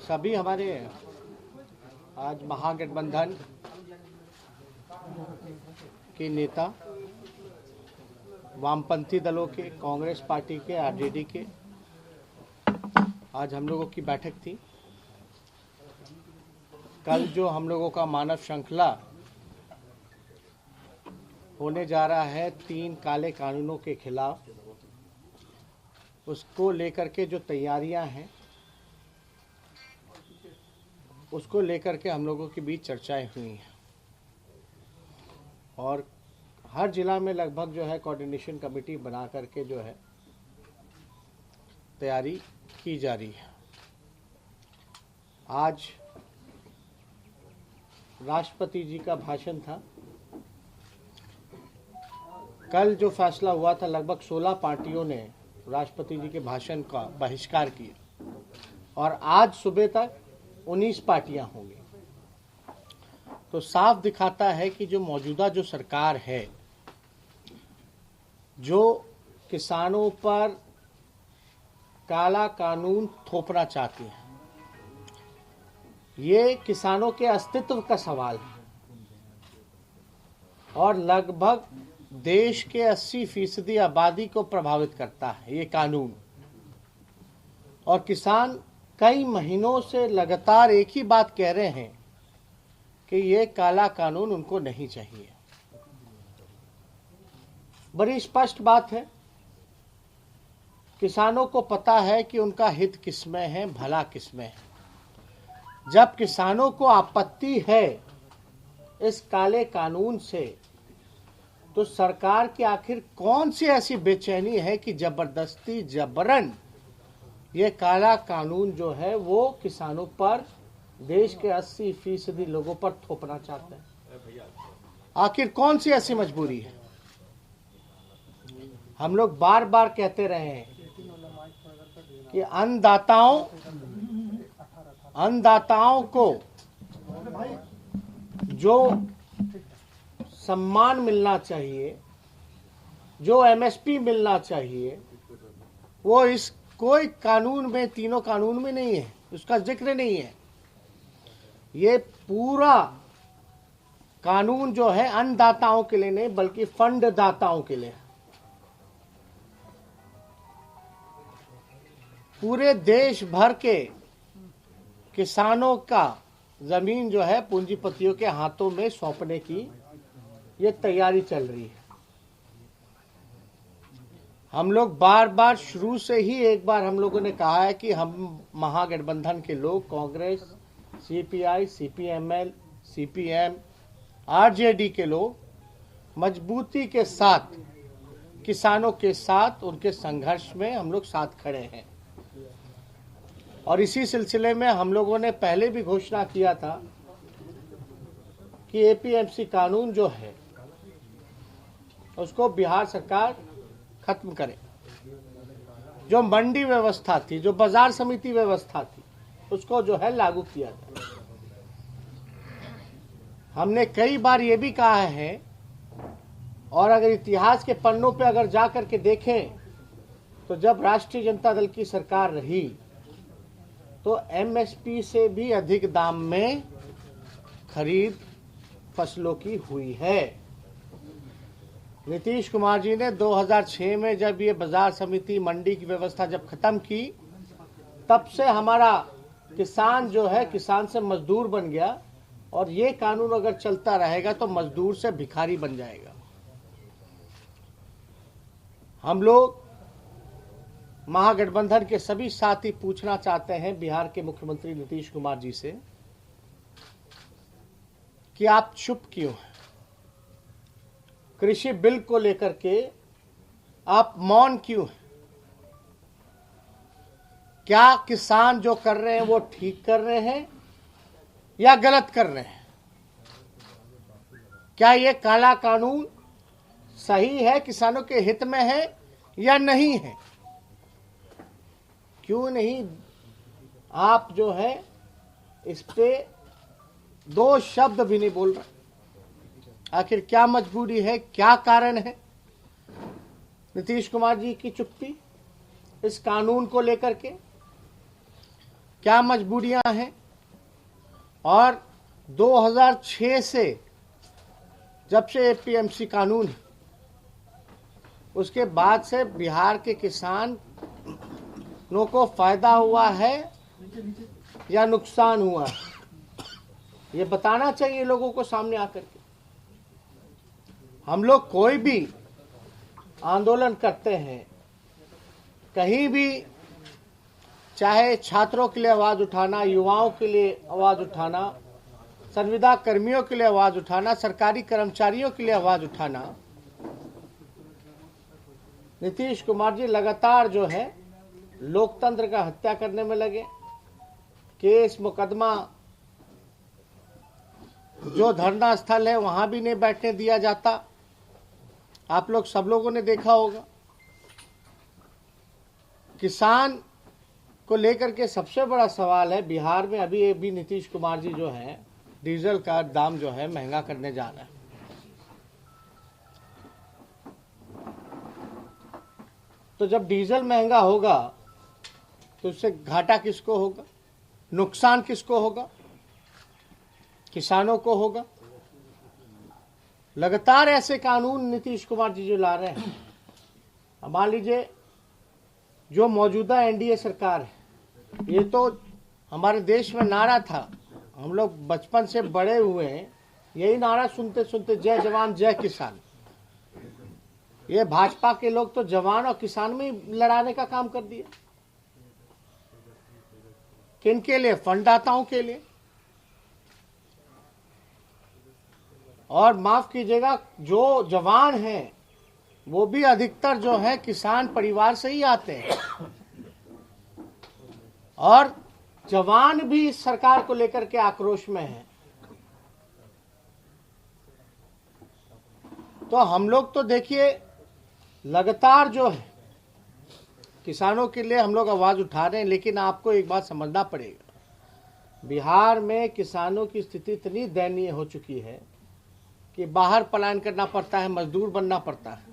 सभी हमारे आज महागठबंधन के नेता, वामपंथी दलों के, कांग्रेस पार्टी के, आरजेडी के, आज हम लोगों की बैठक थी। कल जो हम लोगों का मानव श्रृंखला होने जा रहा है 3 काले कानूनों के खिलाफ, उसको लेकर के जो तैयारियां हैं, उसको लेकर के हम लोगों के बीच चर्चाएं हुई हैं और हर जिला में लगभग जो है कोऑर्डिनेशन कमेटी बना करके जो है तैयारी की जा रही है। आज राष्ट्रपति जी का भाषण था। कल जो फैसला हुआ था, लगभग 16 पार्टियों ने राष्ट्रपति जी के भाषण का बहिष्कार किया और आज सुबह तक 19 पार्टियां होंगी। तो साफ दिखाता है कि जो मौजूदा जो सरकार है, जो किसानों पर काला कानून थोपना चाहती है, ये किसानों के अस्तित्व का सवाल है और लगभग देश के 80% आबादी को प्रभावित करता है ये कानून। और किसान कई महीनों से लगातार एक ही बात कह रहे हैं कि ये काला कानून उनको नहीं चाहिए। बड़ी स्पष्ट बात है, किसानों को पता है कि उनका हित किसमें है, भला किसमें है। जब किसानों को आपत्ति है इस काले कानून से, तो सरकार की आखिर कौन सी ऐसी बेचैनी है कि जबरदस्ती जबरन ये काला कानून जो है वो किसानों पर, देश के 80% लोगों पर थोपना चाहते हैं। आखिर कौन सी ऐसी मजबूरी है? हम लोग बार बार कहते रहे हैं कि अन्नदाताओं को जो सम्मान मिलना चाहिए, जो एमएसपी मिलना चाहिए, वो इस कोई कानून में, तीनों कानून में नहीं है, उसका जिक्र नहीं है। ये पूरा कानून जो है अन्नदाताओं के लिए नहीं बल्कि फंड दाताओं के लिए। पूरे देश भर के किसानों का जमीन जो है पूंजीपतियों के हाथों में सौंपने की ये तैयारी चल रही है। हम लोग बार बार शुरू से ही एक बार हम लोगों ने कहा है कि हम महागठबंधन के लोग, Congress, CPI, CPML, CPM, RJD के लोग मजबूती के साथ किसानों के साथ उनके संघर्ष में हम लोग साथ खड़े हैं। और इसी सिलसिले में हम लोगों ने पहले भी घोषणा किया था कि एपीएमसी कानून जो है उसको बिहार सरकार खत्म करे। जो मंडी व्यवस्था थी, जो बाजार समिति व्यवस्था थी, उसको जो है लागू किया जाए। हमने कई बार ये भी कहा है, और अगर इतिहास के पन्नों पे अगर जा करके देखें तो जब राष्ट्रीय जनता दल की सरकार रही तो एमएसपी से भी अधिक दाम में खरीद फसलों की हुई है। नीतीश कुमार जी ने 2006 में जब ये बाजार समिति, मंडी की व्यवस्था जब खत्म की, तब से हमारा किसान जो है किसान से मजदूर बन गया और ये कानून अगर चलता रहेगा तो मजदूर से भिखारी बन जाएगा। हम लोग महागठबंधन के सभी साथी पूछना चाहते हैं बिहार के मुख्यमंत्री नीतीश कुमार जी से कि आप चुप क्यों हैं? कृषि बिल को लेकर के आप मौन क्यों हैं? क्या किसान जो कर रहे हैं वो ठीक कर रहे हैं या गलत कर रहे हैं? क्या ये काला कानून सही है, किसानों के हित में है या नहीं है? क्यों नहीं आप जो है इस पे 2 शब्द भी नहीं बोल रहे? आखिर क्या मजबूरी है, क्या कारण है नीतीश कुमार जी की चुप्पी इस कानून को लेकर के? क्या मजबूरियां हैं। और 2006 से जब से एपीएमसी कानून है, उसके बाद से बिहार के किसानों को फायदा हुआ है या नुकसान हुआ है, ये बताना चाहिए लोगों को सामने आकर के। हम लोग कोई भी आंदोलन करते हैं, कहीं भी, चाहे छात्रों के लिए आवाज उठाना, युवाओं के लिए आवाज उठाना, संविदा कर्मियों के लिए आवाज उठाना, सरकारी कर्मचारियों के लिए आवाज उठाना, नीतीश कुमार जी लगातार जो है लोकतंत्र का हत्या करने में लगे। केस मुकदमा, जो धरना स्थल है वहां भी नहीं बैठने दिया जाता। आप लोग सब लोगों ने देखा होगा। किसान को लेकर के सबसे बड़ा सवाल है, बिहार में अभी नीतीश कुमार जी जो है डीजल का दाम जो है महंगा करने जा रहा है। तो जब डीजल महंगा होगा तो उससे घाटा किसको होगा, नुकसान किसको होगा? किसानों को होगा। लगातार ऐसे कानून नीतीश कुमार जी जो ला रहे हैं, मान लीजिए जो मौजूदा एनडीए सरकार है, ये तो हमारे देश में नारा था, हम लोग बचपन से बड़े हुए हैं यही नारा सुनते सुनते, जय जवान जय किसान। ये भाजपा के लोग तो जवान और किसान में ही लड़ाने का काम कर दिया। किनके लिए? फंडदाताओं के लिए। और माफ कीजिएगा, जो जवान हैं वो भी अधिकतर जो है किसान परिवार से ही आते हैं। और जवान भी इस सरकार को लेकर के आक्रोश में हैं। तो हम लोग तो देखिए लगातार जो है किसानों के लिए हम लोग आवाज उठा रहे हैं, लेकिन आपको एक बात समझना पड़ेगा, बिहार में किसानों की स्थिति इतनी दयनीय हो चुकी है कि बाहर पलायन करना पड़ता है, मजदूर बनना पड़ता है।